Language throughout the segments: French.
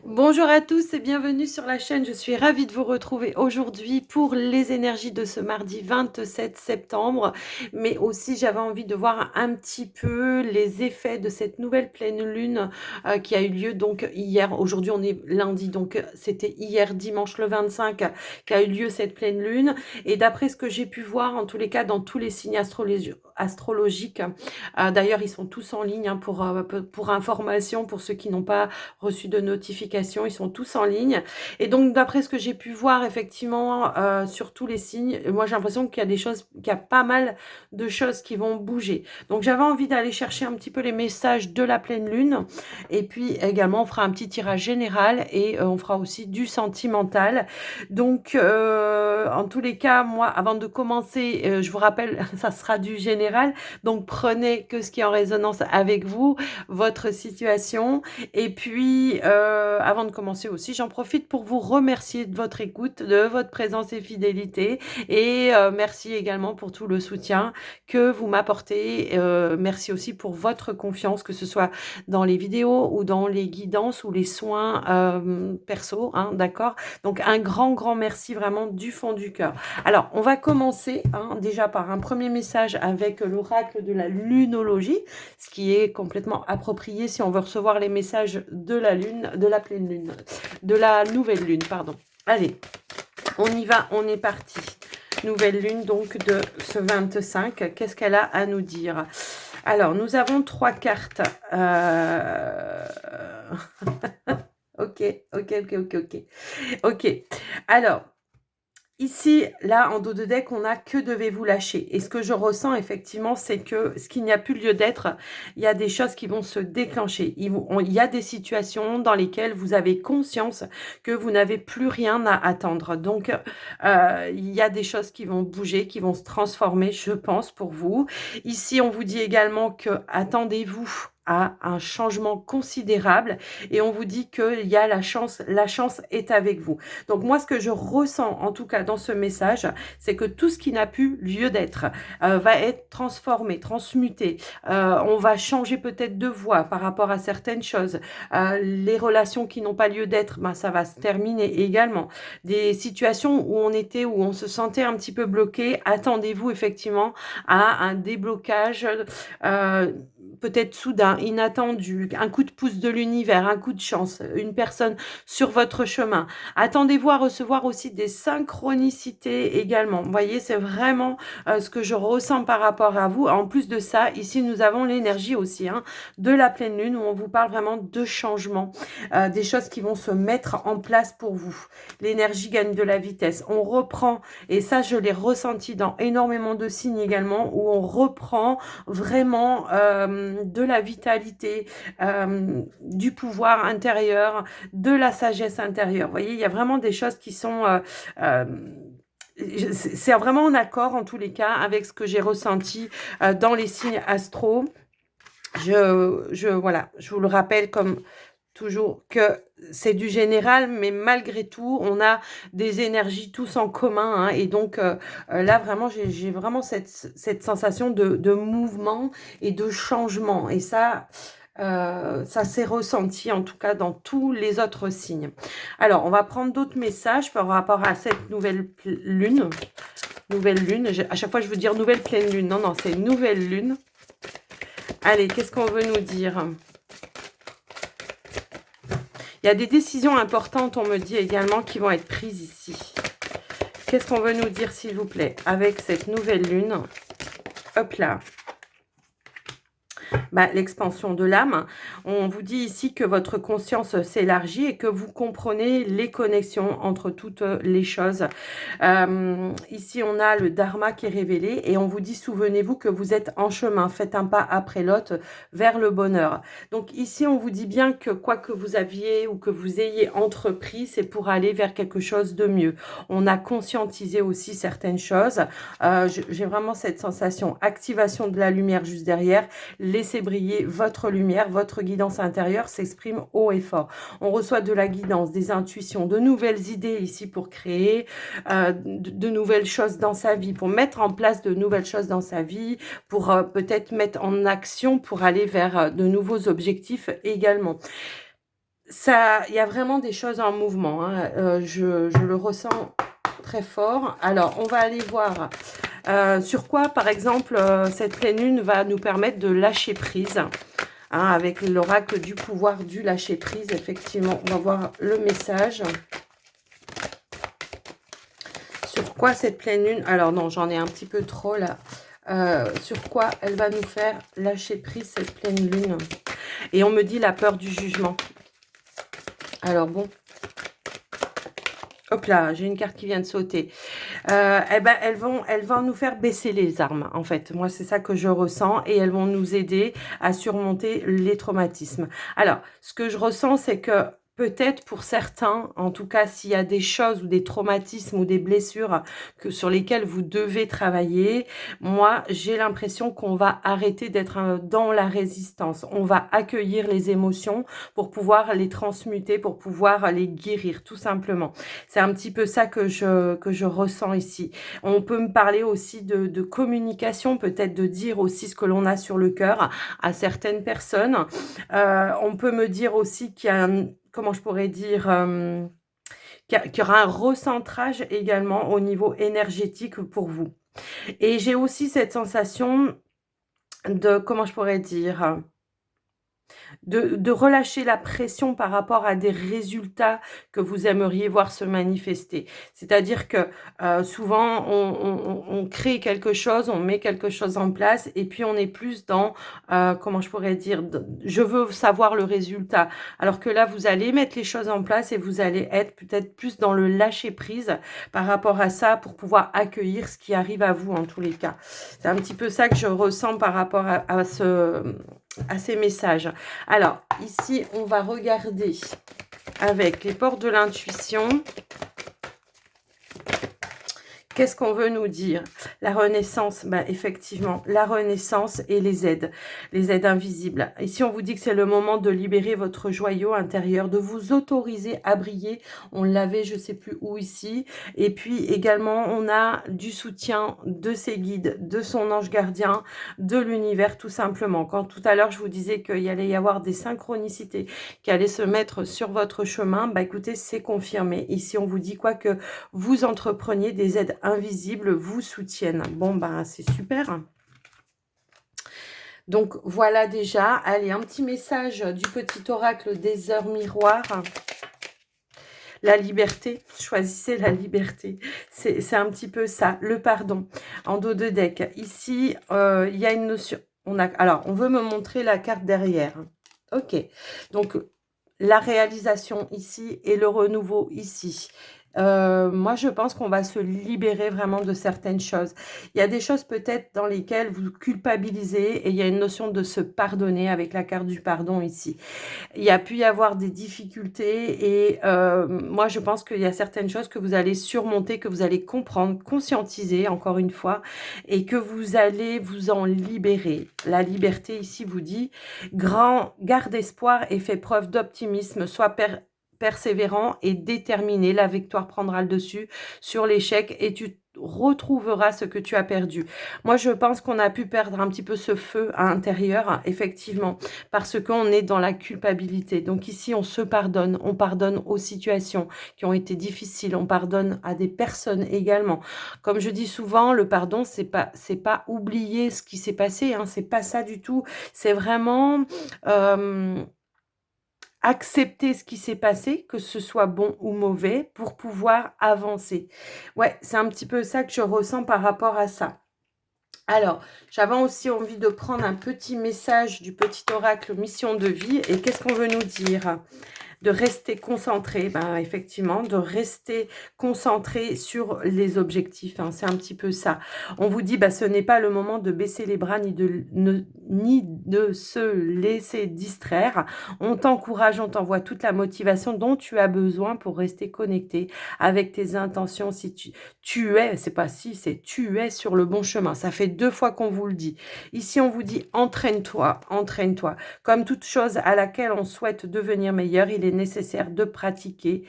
Bonjour à tous et bienvenue sur la chaîne. Je suis ravie de vous retrouver aujourd'hui pour les énergies de ce mardi 27 septembre. Mais aussi, j'avais envie de voir un petit peu les effets de cette nouvelle pleine lune qui a eu lieu donc hier. Aujourd'hui, on est lundi, donc c'était hier dimanche le 25 qu'a eu lieu cette pleine lune. Et d'après ce que j'ai pu voir, en tous les cas, dans tous les signes astrologiques, d'ailleurs, ils sont tous en ligne pour information, pour ceux qui n'ont pas reçu de notification, ils sont tous en ligne. Et donc, d'après ce que j'ai pu voir, effectivement, sur tous les signes, moi j'ai l'impression qu'il y a des choses, qu'il y a pas mal de choses qui vont bouger. Donc, j'avais envie d'aller chercher un petit peu les messages de la pleine lune. Et puis également, on fera un petit tirage général et on fera aussi du sentimental. Donc, en tous les cas, moi, avant de commencer, je vous rappelle, ça sera du général. Donc, prenez que ce qui est en résonance avec vous, votre situation. Et puis, avant de commencer aussi, j'en profite pour vous remercier de votre écoute, de votre présence et fidélité. Et merci également pour tout le soutien que vous m'apportez. Merci aussi pour votre confiance, que ce soit dans les vidéos ou dans les guidances ou les soins perso, hein, d'accord? Donc, un grand, grand merci vraiment du fond du cœur. Alors, on va commencer déjà par un premier message avec l'oracle de la lunologie, ce qui est complètement approprié si on veut recevoir les messages de la lune, de la pleine lune, de la nouvelle lune, pardon. Allez, on y va, on est parti. Nouvelle lune donc de ce 25, qu'est-ce qu'elle a à nous dire? Alors, nous avons 3 cartes. Ok, ok, ok, ok, ok. Ok, alors, ici, là, en dos de deck, on a que devez-vous lâcher. Et ce que je ressens, effectivement, c'est que ce qui n'y a plus lieu d'être, il y a des choses qui vont se déclencher. Il y a des situations dans lesquelles vous avez conscience que vous n'avez plus rien à attendre. Donc, il y a des choses qui vont bouger, qui vont se transformer, je pense, pour vous. Ici, on vous dit également que attendez-vous à un changement considérable et on vous dit qu'il y a la chance est avec vous. Donc moi, ce que je ressens, en tout cas dans ce message, c'est que tout ce qui n'a plus lieu d'être va être transformé, transmuté. On va changer peut-être de voie par rapport à certaines choses. Les relations qui n'ont pas lieu d'être, ben, ça va se terminer également. Des situations où on se sentait un petit peu bloqué, attendez-vous effectivement à un déblocage peut-être soudain, inattendu, un coup de pouce de l'univers, un coup de chance, une personne sur votre chemin. Attendez-vous à recevoir aussi des synchronicités également. Vous voyez, c'est vraiment ce que je ressens par rapport à vous. En plus de ça, ici, nous avons l'énergie aussi de la pleine lune où on vous parle vraiment de changement, des choses qui vont se mettre en place pour vous. L'énergie gagne de la vitesse. On reprend, et ça, je l'ai ressenti dans énormément de signes également, où on reprend vraiment de la vitalité, du pouvoir intérieur, de la sagesse intérieure. Vous voyez, il y a vraiment des choses qui sont... c'est vraiment en accord, en tous les cas, avec ce que j'ai ressenti dans les signes astro. Voilà, je vous le rappelle comme toujours que c'est du général, mais malgré tout, on a des énergies tous en commun. Et donc, là, vraiment, j'ai vraiment cette sensation de mouvement et de changement. Et ça s'est ressenti, en tout cas, dans tous les autres signes. Alors, on va prendre d'autres messages par rapport à cette nouvelle lune. Nouvelle lune. À chaque fois, je veux dire nouvelle pleine lune. Non, non, c'est nouvelle lune. Allez, qu'est-ce qu'on veut nous dire ? Il y a des décisions importantes, on me dit également, qui vont être prises ici. Qu'est-ce qu'on veut nous dire, s'il vous plaît, avec cette nouvelle lune? Hop là. L'expansion de l'âme. On vous dit ici que votre conscience s'élargit et que vous comprenez les connexions entre toutes les choses. Ici, on a le dharma qui est révélé et on vous dit, souvenez-vous que vous êtes en chemin, faites un pas après l'autre vers le bonheur. Donc ici, on vous dit bien que quoi que vous aviez ou que vous ayez entrepris, c'est pour aller vers quelque chose de mieux. On a conscientisé aussi certaines choses. J'ai vraiment cette sensation, activation de la lumière juste derrière. Laissez briller votre lumière, votre guidance intérieure s'exprime haut et fort. On reçoit de la guidance, des intuitions, de nouvelles idées ici pour créer de nouvelles choses dans sa vie, pour mettre en place de nouvelles choses dans sa vie, pour peut-être mettre en action pour aller vers de nouveaux objectifs également. Ça, il y a vraiment des choses en mouvement, hein, je le ressens très fort. Alors, on va aller voir sur quoi, par exemple, cette pleine lune va nous permettre de lâcher prise, hein, avec l'oracle du pouvoir du lâcher prise. Effectivement, on va voir le message. Sur quoi cette pleine lune, alors non, j'en ai un petit peu trop là. Sur quoi elle va nous faire lâcher prise cette pleine lune. Et on me dit la peur du jugement. Alors bon, hop là, j'ai une carte qui vient de sauter. Eh ben, elles vont nous faire baisser les armes, en fait. Moi, c'est ça que je ressens. Et elles vont nous aider à surmonter les traumatismes. Alors, ce que je ressens, c'est que peut-être pour certains, en tout cas, s'il y a des choses ou des traumatismes ou des blessures sur lesquelles vous devez travailler, moi, j'ai l'impression qu'on va arrêter d'être dans la résistance. On va accueillir les émotions pour pouvoir les transmuter, pour pouvoir les guérir, tout simplement. C'est un petit peu ça que je ressens ici. On peut me parler aussi de communication, peut-être de dire aussi ce que l'on a sur le cœur à certaines personnes. On peut me dire aussi qu'il y a comment je pourrais dire, qu'il y aura un recentrage également au niveau énergétique pour vous. Et j'ai aussi cette sensation de, comment je pourrais dire, de relâcher la pression par rapport à des résultats que vous aimeriez voir se manifester. C'est-à-dire que souvent, on crée quelque chose, on met quelque chose en place et puis on est plus dans, comment je pourrais dire, je veux savoir le résultat. Alors que là, vous allez mettre les choses en place et vous allez être peut-être plus dans le lâcher-prise par rapport à ça pour pouvoir accueillir ce qui arrive à vous en tous les cas. C'est un petit peu ça que je ressens par rapport à ces messages. Alors, ici, on va regarder avec les portes de l'intuition. Qu'est-ce qu'on veut nous dire? La renaissance, bah, effectivement, la renaissance et les aides invisibles. Ici, on vous dit que c'est le moment de libérer votre joyau intérieur, de vous autoriser à briller. On l'avait, je ne sais plus où ici. Et puis également, on a du soutien de ses guides, de son ange gardien, de l'univers, tout simplement. Quand tout à l'heure, je vous disais qu'il allait y avoir des synchronicités qui allaient se mettre sur votre chemin, bah écoutez, c'est confirmé. Ici, on vous dit quoi que vous entrepreniez, des aides invisibles vous soutiennent. Bon, ben, c'est super. Donc, voilà déjà. Allez, un petit message du petit oracle des heures miroirs. La liberté, choisissez la liberté. C'est un petit peu ça, le pardon. En dos de deck, ici, il y a une notion. Alors, on veut me montrer la carte derrière. Ok, donc la réalisation ici et le renouveau ici. Moi, je pense qu'on va se libérer vraiment de certaines choses. Il y a des choses peut-être dans lesquelles vous culpabilisez et il y a une notion de se pardonner avec la carte du pardon ici. Il y a pu y avoir des difficultés et moi, je pense qu'il y a certaines choses que vous allez surmonter, que vous allez comprendre, conscientiser, encore une fois, et que vous allez vous en libérer. La liberté ici vous dit, garde espoir et fais preuve d'optimisme, sois persévérant et déterminé. La victoire prendra le dessus sur l'échec et tu retrouveras ce que tu as perdu. Moi, je pense qu'on a pu perdre un petit peu ce feu à l'intérieur, effectivement, parce qu'on est dans la culpabilité. Donc ici, on se pardonne. On pardonne aux situations qui ont été difficiles. On pardonne à des personnes également. Comme je dis souvent, le pardon, c'est pas oublier ce qui s'est passé. Hein, c'est pas ça du tout. C'est vraiment accepter ce qui s'est passé, que ce soit bon ou mauvais, pour pouvoir avancer. Ouais, c'est un petit peu ça que je ressens par rapport à ça. Alors, j'avais aussi envie de prendre un petit message du petit oracle mission de vie. Et qu'est-ce qu'on veut nous dire? De rester concentré, ben, effectivement, de rester concentré sur les objectifs. Hein, c'est un petit peu ça. On vous dit, bah, ce n'est pas le moment de baisser les bras ni de se laisser distraire. On t'encourage, on t'envoie toute la motivation dont tu as besoin pour rester connecté avec tes intentions. Si tu es, c'est pas si, c'est tu es sur le bon chemin. Ça fait 2 fois qu'on vous le dit. Ici, on vous dit, entraîne-toi, entraîne-toi. Comme toute chose à laquelle on souhaite devenir meilleur, il est est nécessaire de pratiquer.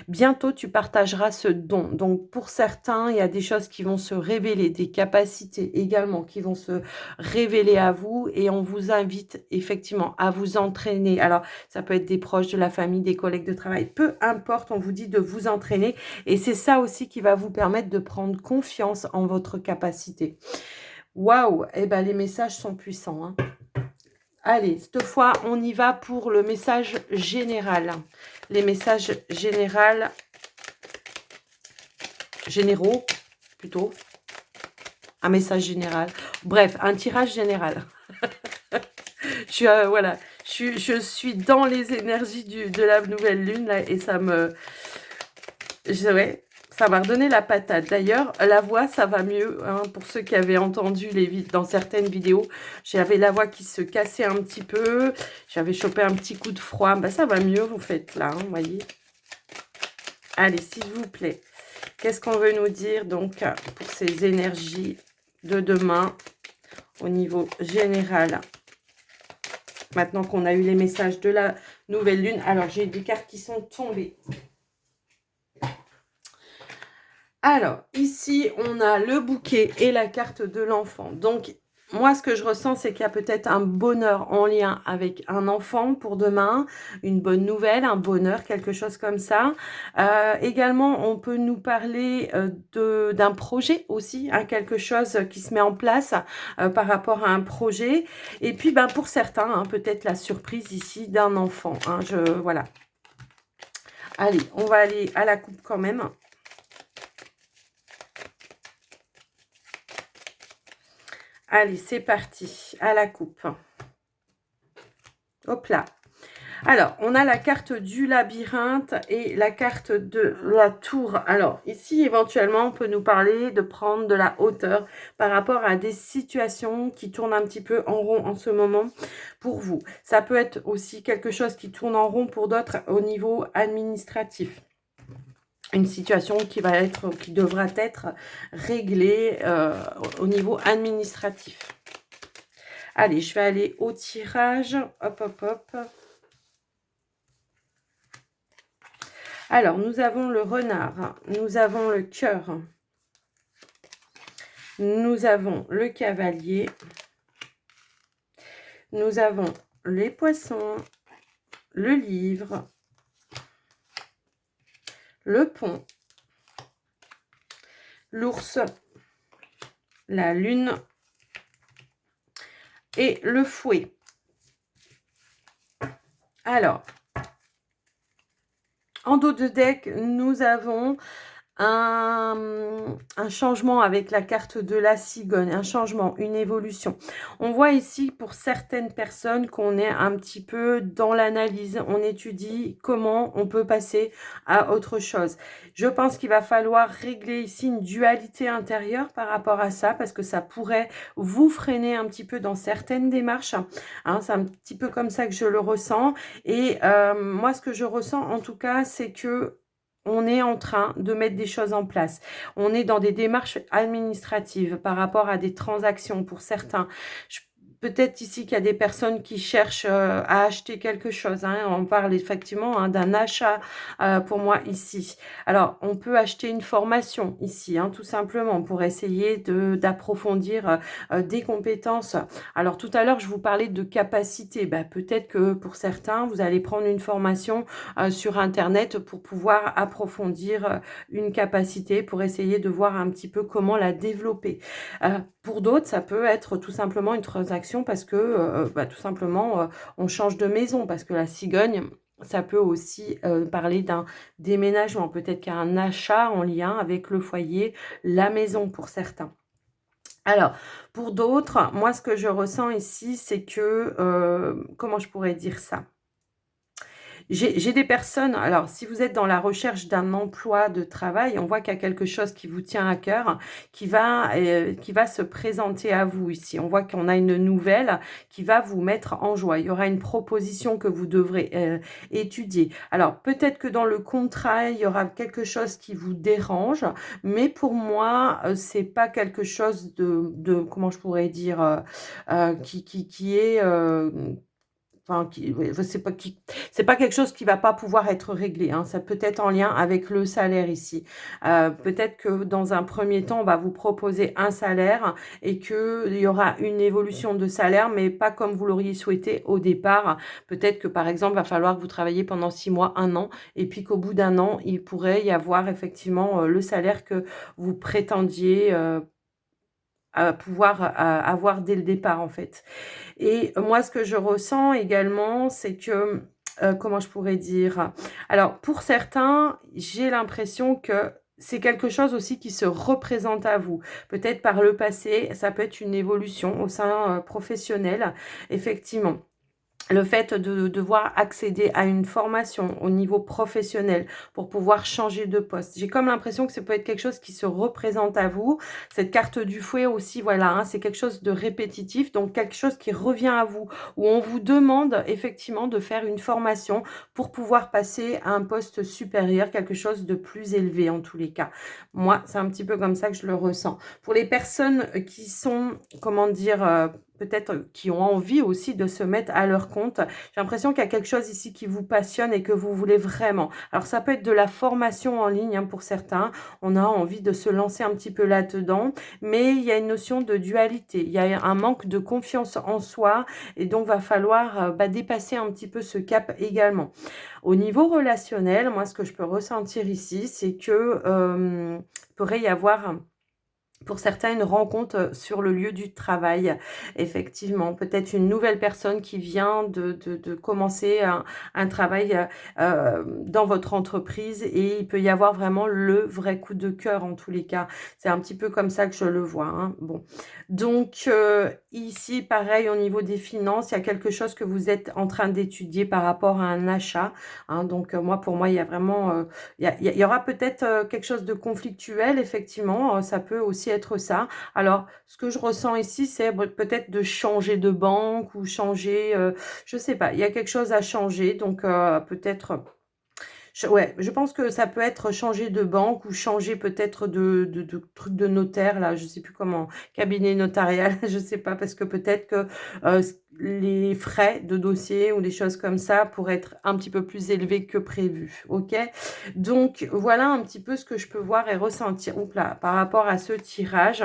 Bientôt, tu partageras ce don. Donc, pour certains, il y a des choses qui vont se révéler, des capacités également qui vont se révéler à vous et on vous invite effectivement à vous entraîner. Alors, ça peut être des proches de la famille, des collègues de travail, peu importe, on vous dit de vous entraîner et c'est ça aussi qui va vous permettre de prendre confiance en votre capacité. Waouh! Eh ben, les messages sont puissants, hein. Allez, cette fois, on y va pour le message général. Les messages généraux, plutôt. Un message général. Bref, un tirage général. Voilà, je suis dans les énergies de la nouvelle lune, là, et ça me... Ouais, ça m'a redonné la patate. D'ailleurs, la voix, ça va mieux. Hein, pour ceux qui avaient entendu dans certaines vidéos, j'avais la voix qui se cassait un petit peu. J'avais chopé un petit coup de froid. Bah, ça va mieux, vous faites là, vous voyez. Allez, s'il vous plaît. Qu'est-ce qu'on veut nous dire, donc, pour ces énergies de demain, au niveau général? Maintenant qu'on a eu les messages de la nouvelle lune. Alors, j'ai des cartes qui sont tombées. Alors, ici, on a le bouquet et la carte de l'enfant. Donc, moi, ce que je ressens, c'est qu'il y a peut-être un bonheur en lien avec un enfant pour demain, une bonne nouvelle, un bonheur, quelque chose comme ça. Également, on peut nous parler d'un projet aussi, hein, quelque chose qui se met en place par rapport à un projet. Et puis, ben, pour certains, hein, peut-être la surprise ici d'un enfant. Hein, voilà. Allez, on va aller à la coupe quand même. Allez, c'est parti, à la coupe. Hop là. Alors, on a la carte du labyrinthe et la carte de la tour. Alors, ici, éventuellement, on peut nous parler de prendre de la hauteur par rapport à des situations qui tournent un petit peu en rond en ce moment pour vous. Ça peut être aussi quelque chose qui tourne en rond pour d'autres au niveau administratif. Une situation qui devra être réglée au niveau administratif. Allez, je vais aller au tirage. Hop, hop, hop. Alors, nous avons le renard, nous avons le cœur, nous avons le cavalier, nous avons les poissons, le livre, le pont, l'ours, la lune et le fouet. Alors, en dos de deck, nous avons un changement avec la carte de la cigogne, un changement, une évolution. On voit ici pour certaines personnes qu'on est un petit peu dans l'analyse, on étudie comment on peut passer à autre chose. Je pense qu'il va falloir régler ici une dualité intérieure par rapport à ça, parce que ça pourrait vous freiner un petit peu dans certaines démarches. Hein, c'est un petit peu comme ça que je le ressens. Et moi, ce que je ressens en tout cas, c'est que on est en train de mettre des choses en place. On est dans des démarches administratives par rapport à des transactions pour certains. Peut-être ici qu'il y a des personnes qui cherchent à acheter quelque chose. Hein. On parle effectivement hein, d'un achat pour moi ici. Alors, on peut acheter une formation ici, hein, tout simplement, pour essayer d'approfondir des compétences. Alors, tout à l'heure, je vous parlais de capacité. Bah, peut-être que pour certains, vous allez prendre une formation sur Internet pour pouvoir approfondir une capacité, pour essayer de voir un petit peu comment la développer. Pour d'autres, ça peut être tout simplement une transaction parce que, tout simplement, on change de maison. Parce que la cigogne, ça peut aussi parler d'un déménagement. Peut-être qu'il y a un achat en lien avec le foyer, la maison pour certains. Alors, pour d'autres, moi, ce que je ressens ici, c'est que, comment je pourrais dire ça ? J'ai des personnes, alors si vous êtes dans la recherche d'un emploi de travail, on voit qu'il y a quelque chose qui vous tient à cœur, qui va se présenter à vous ici. On voit qu'on a une nouvelle qui va vous mettre en joie. Il y aura une proposition que vous devrez étudier. Alors peut-être que dans le contrat, il y aura quelque chose qui vous dérange, mais pour moi, c'est pas quelque chose comment je pourrais dire, qui est... enfin, ouais, c'est pas quelque chose qui va pas pouvoir être réglé, hein. Ça peut être en lien avec le salaire ici. Peut-être que dans un premier temps, on va vous proposer un salaire et qu'il y aura une évolution de salaire, mais pas comme vous l'auriez souhaité au départ. Peut-être que, par exemple, va falloir que vous travaillez pendant 6 mois, un an, et puis qu'au bout d'un an, il pourrait y avoir effectivement le salaire que vous prétendiez à pouvoir avoir dès le départ, en fait. Et moi, ce que je ressens également, c'est que, comment je pourrais dire? Alors, pour certains, j'ai l'impression que c'est quelque chose aussi qui se représente à vous. Peut-être par le passé, ça peut être une évolution au sein, professionnel, effectivement. Le fait de devoir accéder à une formation au niveau professionnel pour pouvoir changer de poste. J'ai comme l'impression que ça peut être quelque chose qui se représente à vous. Cette carte du fouet aussi, voilà, hein, c'est quelque chose de répétitif, donc quelque chose qui revient à vous, où on vous demande effectivement de faire une formation pour pouvoir passer à un poste supérieur, quelque chose de plus élevé en tous les cas. Moi, c'est un petit peu comme ça que je le ressens. Pour les personnes qui sont, comment dire, peut-être qui ont envie aussi de se mettre à leur compte. J'ai l'impression qu'il y a quelque chose ici qui vous passionne et que vous voulez vraiment. Alors, ça peut être de la formation en ligne hein, pour certains. On a envie de se lancer un petit peu là-dedans. Mais il y a une notion de dualité. Il y a un manque de confiance en soi. Et donc, va falloir dépasser un petit peu ce cap également. Au niveau relationnel, moi, ce que je peux ressentir ici, c'est que pourrait y avoir pour certains, une rencontre sur le lieu du travail, effectivement. Peut-être une nouvelle personne qui vient de commencer un travail dans votre entreprise et il peut y avoir vraiment le vrai coup de cœur en tous les cas. C'est un petit peu comme ça que je le vois. Hein. Bon. Donc, ici, pareil, au niveau des finances, il y a quelque chose que vous êtes en train d'étudier par rapport à un achat. Hein. Donc, moi, pour moi, il y a vraiment... il y aura peut-être quelque chose de conflictuel, effectivement. Ça peut aussi être ça. Alors, ce que je ressens ici, c'est peut-être de changer de banque ou changer, je sais pas, il y a quelque chose à changer. Donc, peut-être ouais, je pense que ça peut être changer de banque ou changer peut-être de truc de notaire, là, je sais plus comment, cabinet notarial, je sais pas, parce que peut-être que les frais de dossier ou des choses comme ça pourraient être un petit peu plus élevés que prévu, ok? Donc, voilà un petit peu ce que je peux voir et ressentir, oups là, par rapport à ce tirage.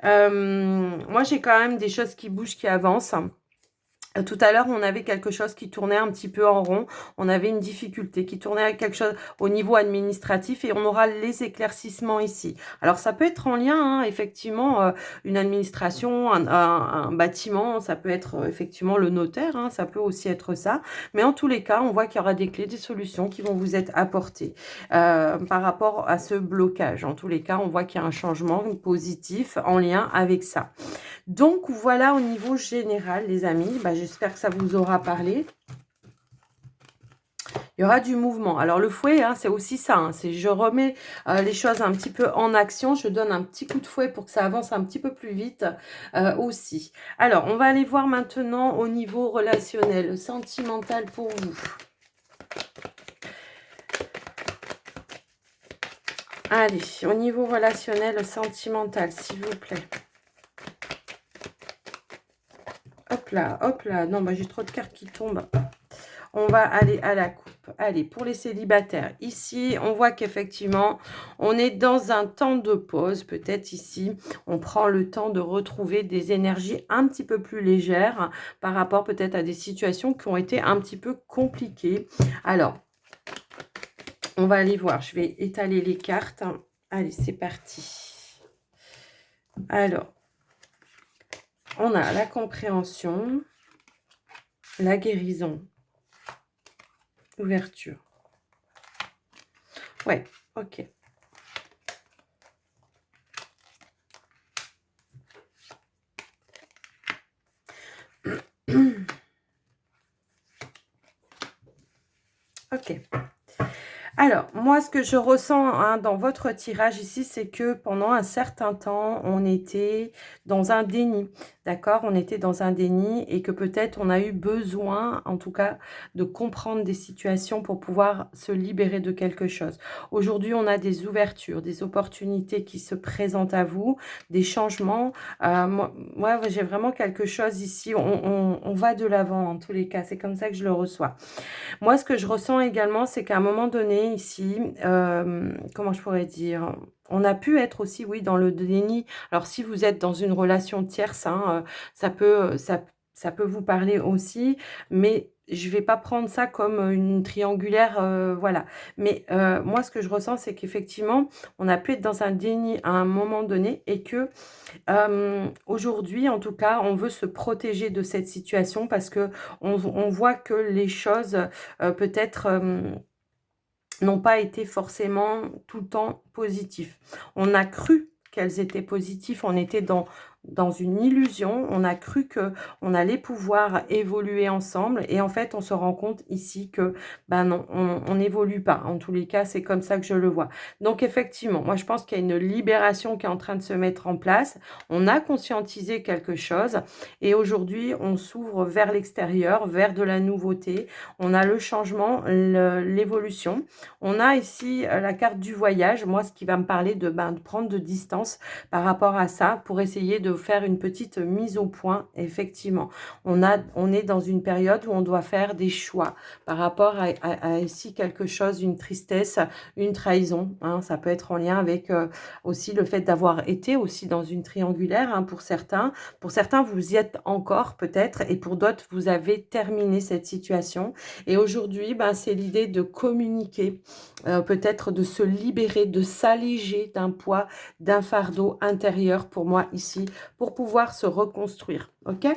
Moi, j'ai quand même des choses qui bougent, qui avancent. Tout à l'heure, on avait quelque chose qui tournait un petit peu en rond. On avait une difficulté qui tournait avec quelque chose au niveau administratif et on aura les éclaircissements ici. Alors, ça peut être en lien, hein, effectivement, une administration, un bâtiment, ça peut être effectivement le notaire, hein, ça peut aussi être ça. Mais en tous les cas, on voit qu'il y aura des clés, des solutions qui vont vous être apportées par rapport à ce blocage. En tous les cas, on voit qu'il y a un changement positif en lien avec ça. Donc, voilà au niveau général, les amis. J'espère que ça vous aura parlé. Il y aura du mouvement. Alors, le fouet, hein, c'est aussi ça. Hein, c'est je remets les choses un petit peu en action. Je donne un petit coup de fouet pour que ça avance un petit peu plus vite aussi. Alors, on va aller voir maintenant au niveau relationnel, sentimental pour vous. Allez, au niveau relationnel, sentimental, s'il vous plaît. Hop là. Non, j'ai trop de cartes qui tombent. On va aller à la coupe. Allez, pour les célibataires, ici, on voit qu'effectivement, on est dans un temps de pause. Peut-être ici, on prend le temps de retrouver des énergies un petit peu plus légères par rapport peut-être à des situations qui ont été un petit peu compliquées. Alors, on va aller voir. Je vais étaler les cartes. Allez, c'est parti. Alors, on a la compréhension, la guérison, ouverture. Ouais, ok. Ok. Alors, moi, ce que je ressens hein, dans votre tirage ici, c'est que pendant un certain temps, on était dans un déni. d'accord? On était dans un déni et que peut-être on a eu besoin, en tout cas, de comprendre des situations pour pouvoir se libérer de quelque chose. Aujourd'hui, on a des ouvertures, des opportunités qui se présentent à vous, des changements. Moi, j'ai vraiment quelque chose ici. On va de l'avant en tous les cas. C'est comme ça que je le reçois. Moi, ce que je ressens également, c'est qu'à un moment donné, ici, comment je pourrais dire? On a pu être aussi, oui, dans le déni. Alors, si vous êtes dans une relation tierce, hein, ça peut vous parler aussi, mais je vais pas prendre ça comme une triangulaire, voilà. Mais moi, ce que je ressens, c'est qu'effectivement, on a pu être dans un déni à un moment donné et que aujourd'hui, en tout cas, on veut se protéger de cette situation parce qu'on voit que les choses, peut-être, n'ont pas été forcément tout le temps positifs. On a cru qu'elles étaient positives, on était dans une illusion, on a cru qu'on allait pouvoir évoluer ensemble et en fait, on se rend compte ici que, ben non, on n'évolue pas. En tous les cas, c'est comme ça que je le vois. Donc effectivement, moi je pense qu'il y a une libération qui est en train de se mettre en place. On a conscientisé quelque chose et aujourd'hui, on s'ouvre vers l'extérieur, vers de la nouveauté. On a le changement, l'évolution. On a ici la carte du voyage, moi ce qui va me parler de prendre de distance par rapport à ça pour essayer de faire une petite mise au point. Effectivement, on est dans une période où on doit faire des choix par rapport à ici quelque chose, une tristesse, une trahison. Hein, ça peut être en lien avec aussi le fait d'avoir été aussi dans une triangulaire hein, pour certains. Pour certains, vous y êtes encore peut-être et pour d'autres, vous avez terminé cette situation. Et aujourd'hui, c'est l'idée de communiquer, peut-être de se libérer, de s'alléger d'un poids, d'un fardeau intérieur pour moi ici, pour pouvoir se reconstruire. Ok ?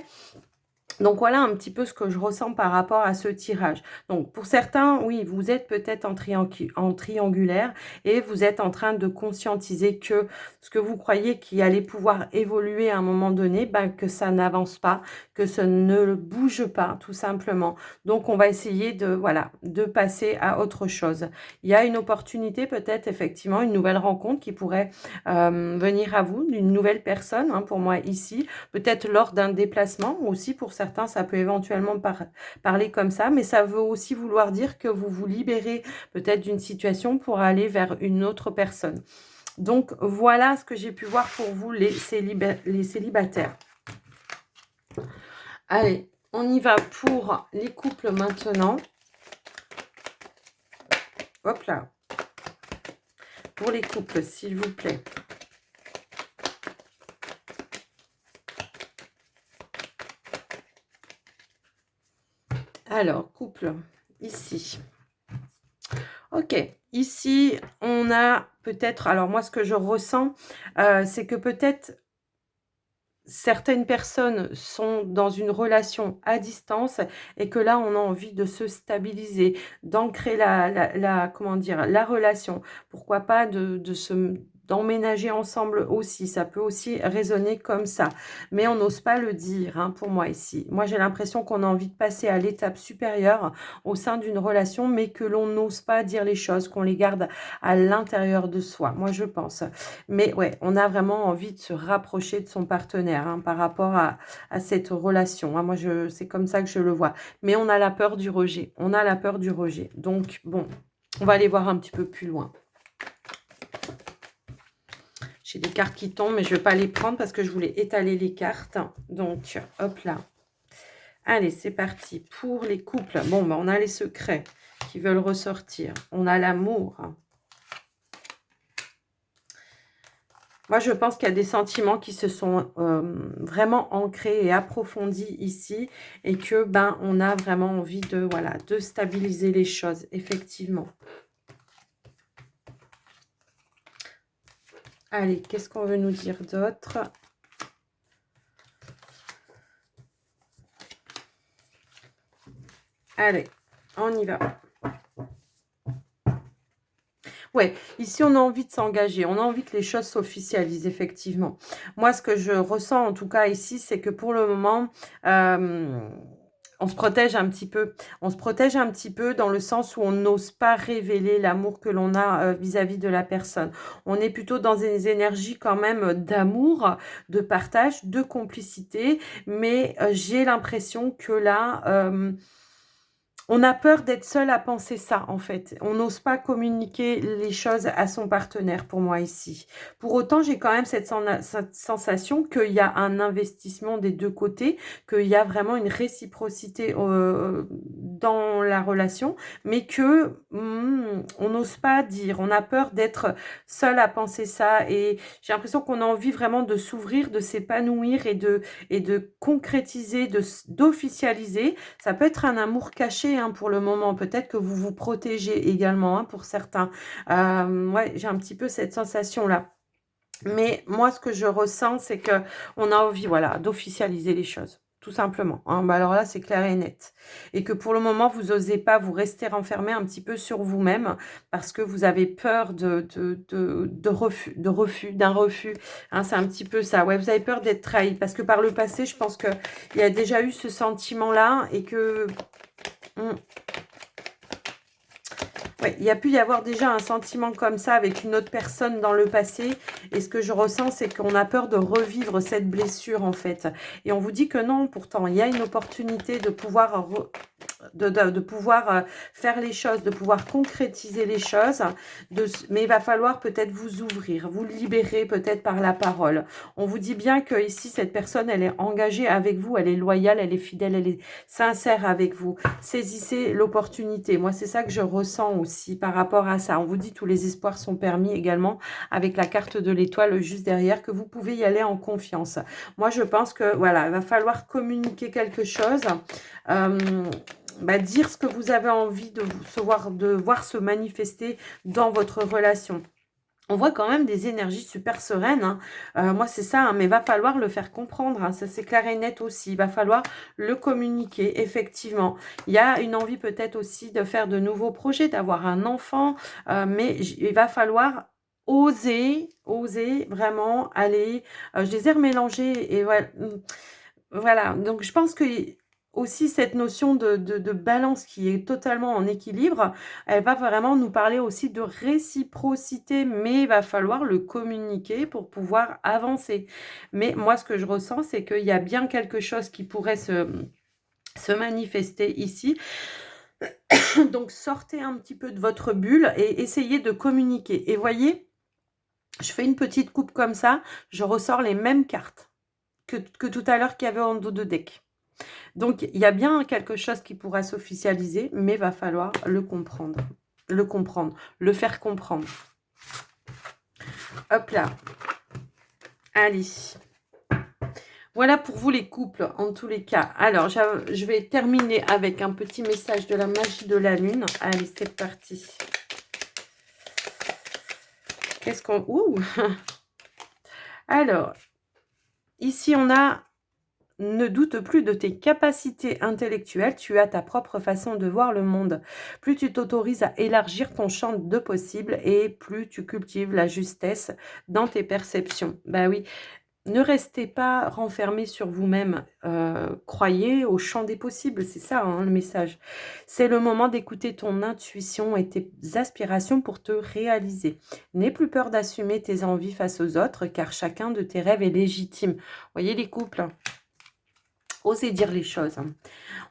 Donc voilà un petit peu ce que je ressens par rapport à ce tirage. Donc pour certains, oui, vous êtes peut-être en triangulaire et vous êtes en train de conscientiser que ce que vous croyez qui allait pouvoir évoluer à un moment donné, que ça n'avance pas, que ça ne bouge pas tout simplement. Donc on va essayer voilà, de passer à autre chose. Il y a une opportunité peut-être effectivement, une nouvelle rencontre qui pourrait venir à vous, d'une nouvelle personne hein, pour moi ici, peut-être lors d'un déplacement aussi pour certains, ça peut éventuellement parler comme ça, mais ça veut aussi vouloir dire que vous vous libérez peut-être d'une situation pour aller vers une autre personne. Donc, voilà ce que j'ai pu voir pour vous, les célibataires. Allez, on y va pour les couples maintenant. Hop là. Pour les couples, s'il vous plaît. Alors, couple, ici. Ok, ici, on a peut-être... Alors, moi, ce que je ressens, c'est que peut-être certaines personnes sont dans une relation à distance et que là, on a envie de se stabiliser, d'ancrer comment dire, la relation. Pourquoi pas d'emménager ensemble aussi. Ça peut aussi résonner comme ça. Mais on n'ose pas le dire hein, pour moi ici. Moi, j'ai l'impression qu'on a envie de passer à l'étape supérieure au sein d'une relation, mais que l'on n'ose pas dire les choses, qu'on les garde à l'intérieur de soi. Moi, je pense. Mais ouais, on a vraiment envie de se rapprocher de son partenaire hein, par rapport à cette relation. Hein. Moi, c'est comme ça que je le vois. Mais on a la peur du rejet. On a la peur du rejet. Donc, bon, on va aller voir un petit peu plus loin. J'ai des cartes qui tombent, mais je ne vais pas les prendre parce que je voulais étaler les cartes. Donc, hop là. Allez, c'est parti. Pour les couples, bon, on a les secrets qui veulent ressortir. On a l'amour. Moi, je pense qu'il y a des sentiments qui se sont vraiment ancrés et approfondis ici et que, on a vraiment envie de stabiliser les choses, effectivement. Allez, qu'est-ce qu'on veut nous dire d'autre? Allez, on y va. Ouais, ici, on a envie de s'engager. On a envie que les choses s'officialisent, effectivement. Moi, ce que je ressens, en tout cas, ici, c'est que pour le moment, on on se protège un petit peu. On se protège un petit peu dans le sens où on n'ose pas révéler l'amour que l'on a vis-à-vis de la personne. On est plutôt dans des énergies quand même d'amour, de partage, de complicité, mais j'ai l'impression que là, on a peur d'être seul à penser ça, en fait. On n'ose pas communiquer les choses à son partenaire, pour moi, ici. Pour autant, j'ai quand même cette sensation qu'il y a un investissement des deux côtés, qu'il y a vraiment une réciprocité dans la relation, mais que on n'ose pas dire. On a peur d'être seul à penser ça. Et j'ai l'impression qu'on a envie vraiment de s'ouvrir, de s'épanouir et de concrétiser, d'officialiser. Ça peut être un amour caché hein, pour le moment. Peut-être que vous vous protégez également hein, pour certains. Ouais, j'ai un petit peu cette sensation-là. Mais moi, ce que je ressens, c'est que on a envie, voilà, d'officialiser les choses. Tout simplement. Hein. Bah alors là, c'est clair et net. Et que pour le moment, vous n'osez pas vous rester renfermé un petit peu sur vous-même parce que vous avez peur d'un refus. Hein, c'est un petit peu ça. Ouais, vous avez peur d'être trahi parce que par le passé, je pense qu'il y a déjà eu ce sentiment-là et que... Ouais, il y a pu y avoir déjà un sentiment comme ça avec une autre personne dans le passé. Et ce que je ressens, c'est qu'on a peur de revivre cette blessure, en fait. Et on vous dit que non, pourtant, il y a une opportunité de pouvoir... De pouvoir faire les choses, de pouvoir concrétiser les choses, mais il va falloir peut-être vous ouvrir, vous libérer peut-être par la parole. On vous dit bien que ici cette personne, elle est engagée avec vous, elle est loyale, elle est fidèle, elle est sincère avec vous. Saisissez l'opportunité. Moi, c'est ça que je ressens aussi par rapport à ça. On vous dit tous les espoirs sont permis également avec la carte de l'étoile juste derrière, que vous pouvez y aller en confiance. Moi, je pense que voilà, il va falloir communiquer quelque chose. Dire ce que vous avez envie de voir se manifester dans votre relation. On voit quand même des énergies super sereines. Hein. Moi, c'est ça, hein, mais il va falloir le faire comprendre. Hein, ça, c'est clair et net aussi. Il va falloir le communiquer, effectivement. Il y a une envie peut-être aussi de faire de nouveaux projets, d'avoir un enfant. Mais il va falloir oser vraiment aller... je les ai remélangés et voilà. Voilà, donc je pense que aussi cette notion de balance qui est totalement en équilibre, elle va vraiment nous parler aussi de réciprocité, mais il va falloir le communiquer pour pouvoir avancer. Mais moi, ce que je ressens, c'est qu'il y a bien quelque chose qui pourrait se manifester ici. Donc, sortez un petit peu de votre bulle et essayez de communiquer. Et voyez, je fais une petite coupe comme ça, je ressors les mêmes cartes que tout à l'heure qu'il y avait en dos de deck. Donc, il y a bien quelque chose qui pourra s'officialiser, mais il va falloir le comprendre, le faire comprendre. Hop là. Allez. Voilà pour vous les couples, en tous les cas. Alors, je vais terminer avec un petit message de la magie de la lune. Allez, c'est parti. Qu'est-ce qu'on... Ouh. Alors, ici, on a... Ne doute plus de tes capacités intellectuelles, tu as ta propre façon de voir le monde. Plus tu t'autorises à élargir ton champ de possibles et plus tu cultives la justesse dans tes perceptions. Bah oui, ne restez pas renfermé sur vous-même. Croyez au champ des possibles, c'est ça hein, le message. C'est le moment d'écouter ton intuition et tes aspirations pour te réaliser. N'aie plus peur d'assumer tes envies face aux autres car chacun de tes rêves est légitime. Voyez les couples ? Osez dire les choses.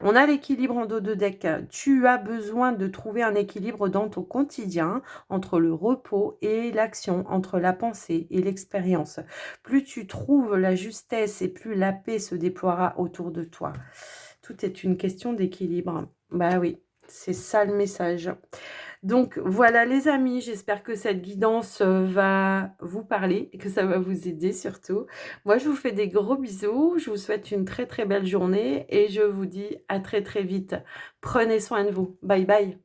On a l'équilibre en dos de deck. Tu as besoin de trouver un équilibre dans ton quotidien entre le repos et l'action, entre la pensée et l'expérience. Plus tu trouves la justesse et plus la paix se déploiera autour de toi. Tout est une question d'équilibre. Bah oui, c'est ça le message. Donc voilà les amis, j'espère que cette guidance va vous parler et que ça va vous aider surtout. Moi je vous fais des gros bisous, je vous souhaite une très très belle journée et je vous dis à très très vite. Prenez soin de vous. Bye bye.